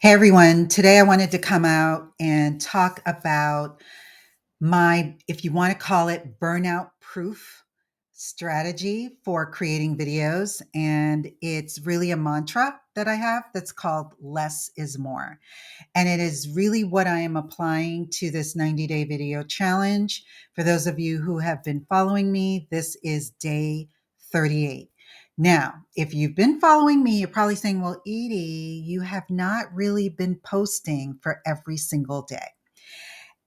Hey everyone, today I wanted to come out and talk about my, if you want to call it, burnout proof strategy for creating videos. And it's really a mantra that I have that's called less is more. And it is really what I am applying to this 90-day video challenge. For those of you who have been following me, this is day 38. Now, if you've been following me, you're probably saying, well, Edie, you have not really been posting for every single day.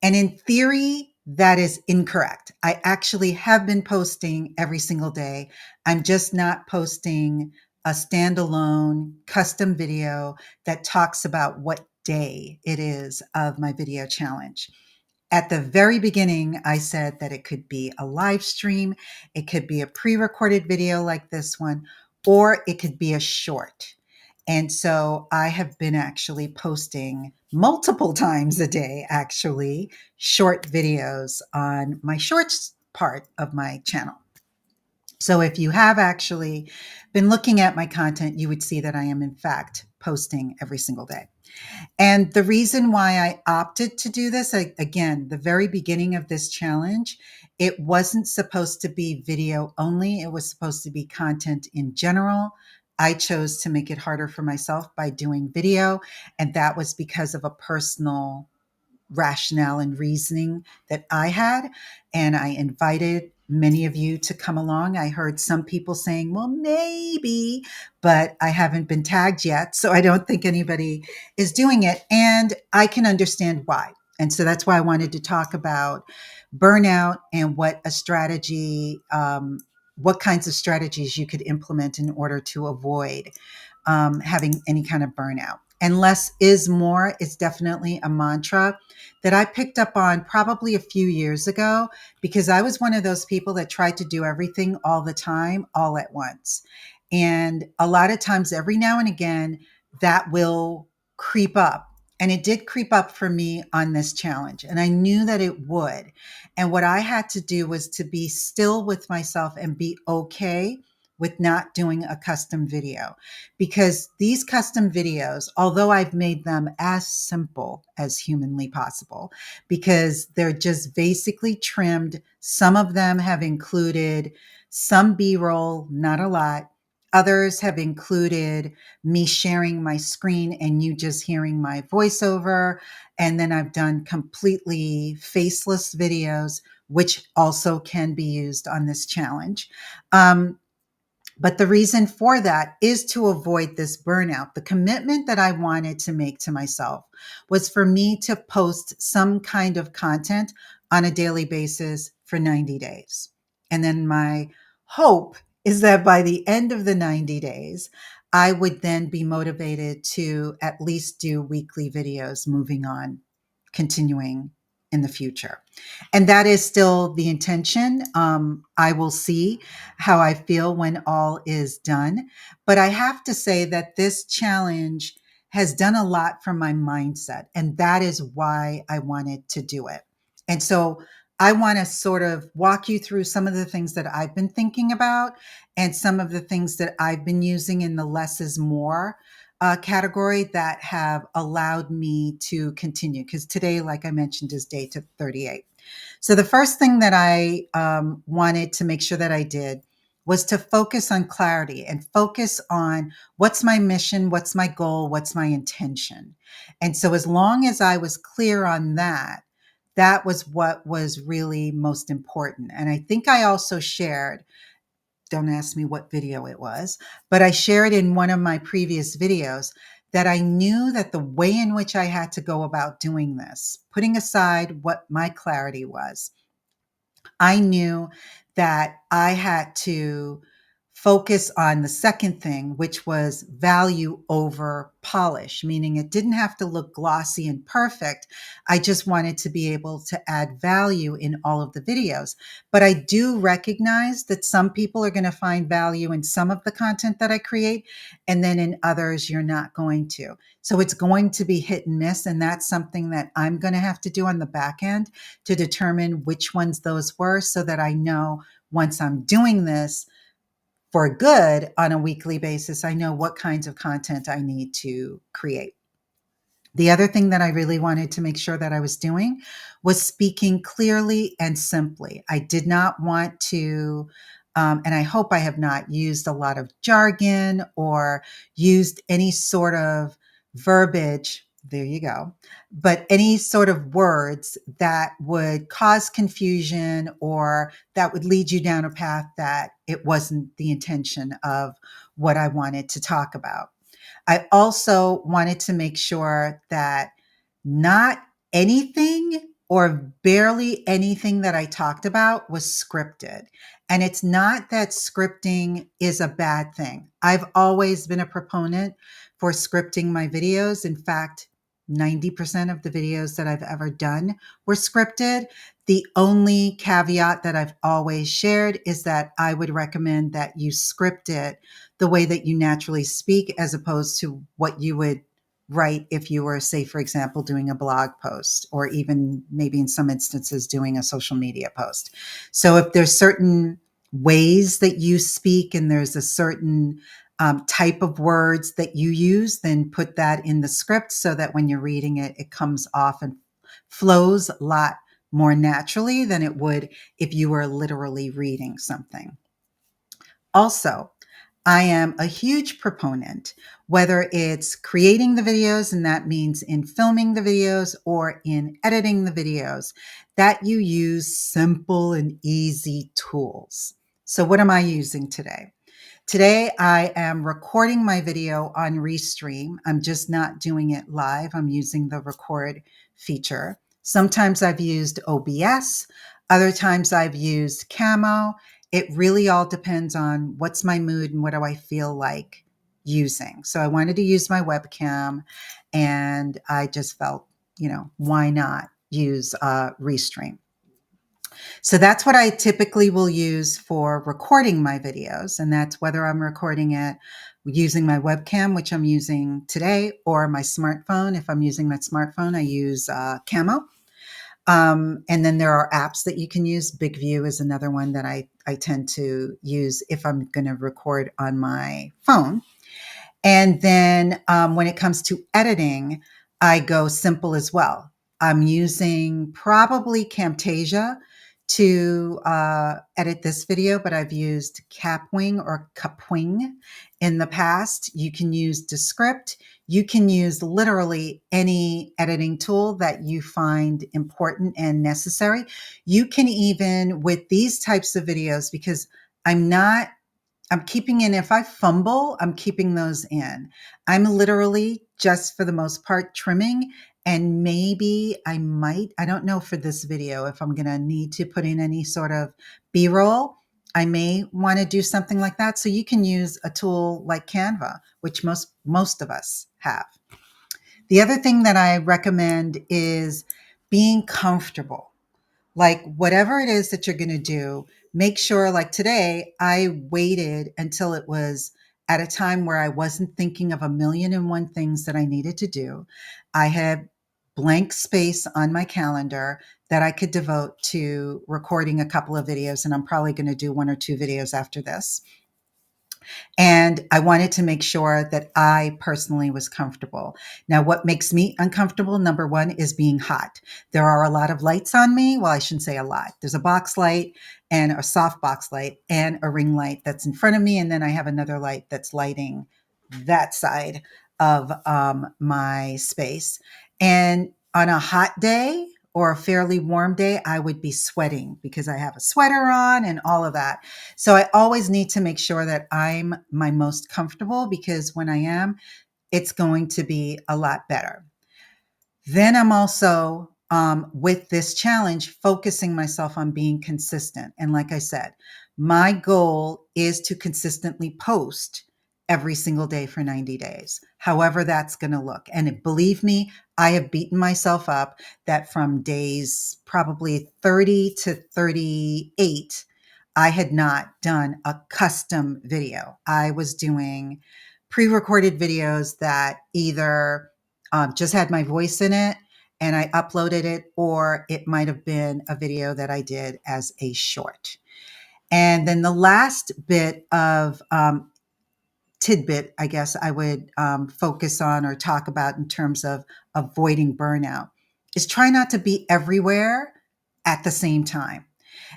And in theory, that is incorrect. I actually have been posting every single day. I'm just not posting a standalone custom video that talks about what day it is of my video challenge. At the very beginning, I said that it could be a live stream, it could be a pre recorded video like this one, or it could be a short. And so I have been actually posting multiple times a day, actually, short videos on my shorts part of my channel. So if you have actually been looking at my content, you would see that I am, in fact, posting every single day. And the reason why I opted to do this, again, the very beginning of this challenge, it wasn't supposed to be video only. It was supposed to be content in general. I chose to make it harder for myself by doing video. And that was because of a personal rationale and reasoning that I had. And I invited many of you to come along. I heard some people saying, well, maybe, but I haven't been tagged yet. So I don't think anybody is doing it. And I can understand why. And so that's why I wanted to talk about burnout and what kinds of strategies you could implement in order to avoid having any kind of burnout. And less is more is definitely a mantra that I picked up on probably a few years ago because I was one of those people that tried to do everything all the time, all at once. And a lot of times, every now and again, that will creep up. And it did creep up for me on this challenge. And I knew that it would. And what I had to do was to be still with myself and be okay with not doing a custom video, because these custom videos, although I've made them as simple as humanly possible, because they're just basically trimmed, some of them have included some B-roll, not a lot. Others have included me sharing my screen and you just hearing my voiceover. And then I've done completely faceless videos, which also can be used on this challenge. But the reason for that is to avoid this burnout. The commitment that I wanted to make to myself was for me to post some kind of content on a daily basis for 90 days. And then my hope is that by the end of the 90 days, I would then be motivated to at least do weekly videos moving on, continuing in the future. And that is still the intention. I will see how I feel when all is done. But I have to say that this challenge has done a lot for my mindset. And that is why I wanted to do it. And so I want to sort of walk you through some of the things that I've been thinking about and some of the things that I've been using in the less is more category that have allowed me to continue. Because today, like I mentioned, is day 38. So the first thing that I wanted to make sure that I did was to focus on clarity and focus on what's my mission, what's my goal, what's my intention. And so as long as I was clear on that, that was what was really most important. And I think I also shared, don't ask me what video it was, but I shared in one of my previous videos that I knew that the way in which I had to go about doing this, putting aside what my clarity was, I knew that I had to focus on the second thing, which was value over polish, meaning it didn't have to look glossy and perfect. I just wanted to be able to add value in all of the videos. But I do recognize that some people are going to find value in some of the content that I create, and then in others, you're not going to. So it's going to be hit and miss. And that's something that I'm going to have to do on the back end to determine which ones those were so that I know once I'm doing this for good on a weekly basis, I know what kinds of content I need to create. The other thing that I really wanted to make sure that I was doing was speaking clearly and simply. I did not want to, and I hope I have not used a lot of jargon or used any sort of verbiage. There you go. But any sort of words that would cause confusion or that would lead you down a path that it wasn't the intention of what I wanted to talk about. I also wanted to make sure that not anything or barely anything that I talked about was scripted. And it's not that scripting is a bad thing. I've always been a proponent for scripting my videos. In fact, 90% of the videos that I've ever done were scripted. The only caveat that I've always shared is that I would recommend that you script it the way that you naturally speak as opposed to what you would write if you were, say, for example, doing a blog post or even maybe in some instances doing a social media post. So if there's certain ways that you speak and there's a certain type of words that you use, then put that in the script so that when you're reading it, it comes off and flows a lot more naturally than it would if you were literally reading something. Also, I am a huge proponent, whether it's creating the videos, and that means in filming the videos or in editing the videos, that you use simple and easy tools. So, what am I using today? Today, I am recording my video on Restream. I'm just not doing it live. I'm using the record feature. Sometimes I've used OBS, other times I've used Camo. It really all depends on what's my mood and what do I feel like using. So I wanted to use my webcam and I just felt, why not use Restream? So that's what I typically will use for recording my videos. And that's whether I'm recording it using my webcam, which I'm using today, or my smartphone. If I'm using my smartphone, I use Camo. And then there are apps that you can use. Big View is another one that I tend to use if I'm going to record on my phone. And then when it comes to editing, I go simple as well. I'm using probably Camtasia to edit this video, but I've used Capwing or Capwing in the past. You can use Descript. You can use literally any editing tool that you find important and necessary. You can even, with these types of videos, because I'm keeping in, if I fumble, I'm keeping those in. I'm literally just for the most part trimming, and maybe I don't know for this video if I'm going to need to put in any sort of B-roll. I may want to do something like that. So you can use a tool like Canva, which most of us have. The other thing that I recommend is being comfortable. Like whatever it is that you're going to do, make sure, like today, I waited until it was at a time where I wasn't thinking of a million and one things that I needed to do. I had blank space on my calendar that I could devote to recording a couple of videos. And I'm probably going to do one or two videos after this. And I wanted to make sure that I personally was comfortable. Now, what makes me uncomfortable, number one, is being hot. There are a lot of lights on me. Well, I shouldn't say a lot. There's a box light and a soft box light and a ring light that's in front of me. And then I have another light that's lighting that side of my space. And on a hot day, or a fairly warm day, I would be sweating because I have a sweater on and all of that. So I always need to make sure that I'm my most comfortable, because when I am, it's going to be a lot better. Then I'm also, with this challenge, focusing myself on being consistent. And like I said, my goal is to consistently post every single day for 90 days, however that's going to look. And believe me, I have beaten myself up that from days probably 30 to 38, I had not done a custom video. I was doing pre-recorded videos that either just had my voice in it and I uploaded it, or it might have been a video that I did as a short. And then the last bit of tidbit, I guess I would focus on or talk about in terms of avoiding burnout is try not to be everywhere at the same time.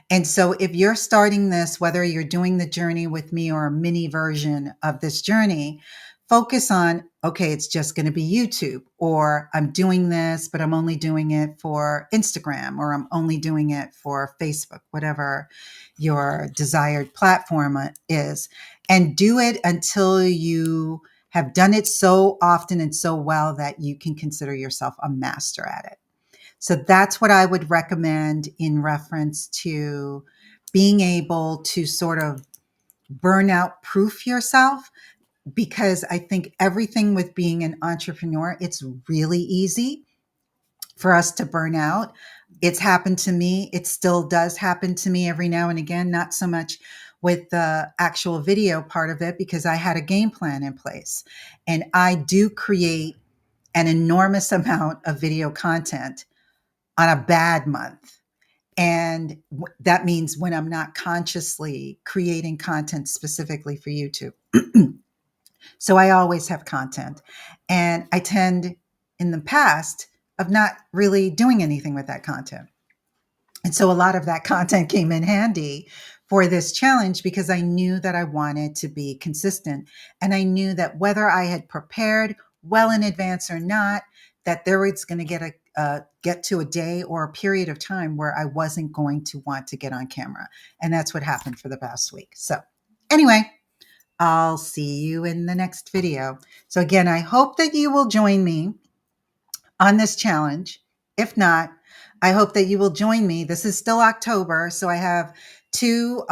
And so if you're starting this, whether you're doing the journey with me or a mini version of this journey, focus on, okay, it's just going to be YouTube, or I'm doing this, but I'm only doing it for Instagram, or I'm only doing it for Facebook, whatever your desired platform is. And do it until you have done it so often and so well that you can consider yourself a master at it. So that's what I would recommend in reference to being able to sort of burnout proof yourself, because I think everything with being an entrepreneur, it's really easy for us to burn out. It's happened to me. It still does happen to me every now and again, not so much with the actual video part of it, because I had a game plan in place. And I do create an enormous amount of video content on a bad month. And that means when I'm not consciously creating content specifically for YouTube. So I always have content. And I tend in the past of not really doing anything with that content. And so a lot of that content came in handy for this challenge, because I knew that I wanted to be consistent. And I knew that whether I had prepared well in advance or not, that there was going to get to a day or a period of time where I wasn't going to want to get on camera. And that's what happened for the past week. So anyway, I'll see you in the next video. So again, I hope that you will join me on this challenge. If not, I hope that you will join me. This is still October, so I have two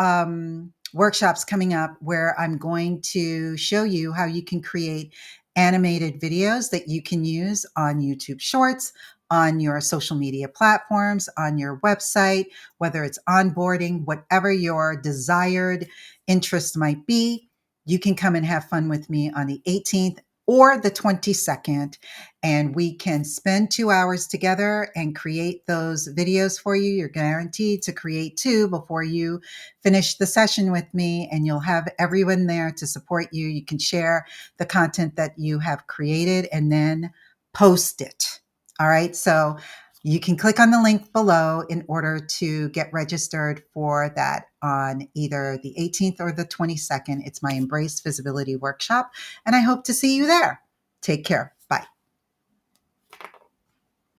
workshops coming up where I'm going to show you how you can create animated videos that you can use on YouTube Shorts, on your social media platforms, on your website, whether it's onboarding, whatever your desired interest might be. You can come and have fun with me on the 18th or the 22nd, and we can spend 2 hours together and create those videos for you. You're guaranteed to create 2 before you finish the session with me, and you'll have everyone there to support you. You can share the content that you have created and then post it. All right. So you can click on the link below in order to get registered for that on either the 18th or the 22nd. It's my Embrace Visibility Workshop, and I hope to see you there. Take care.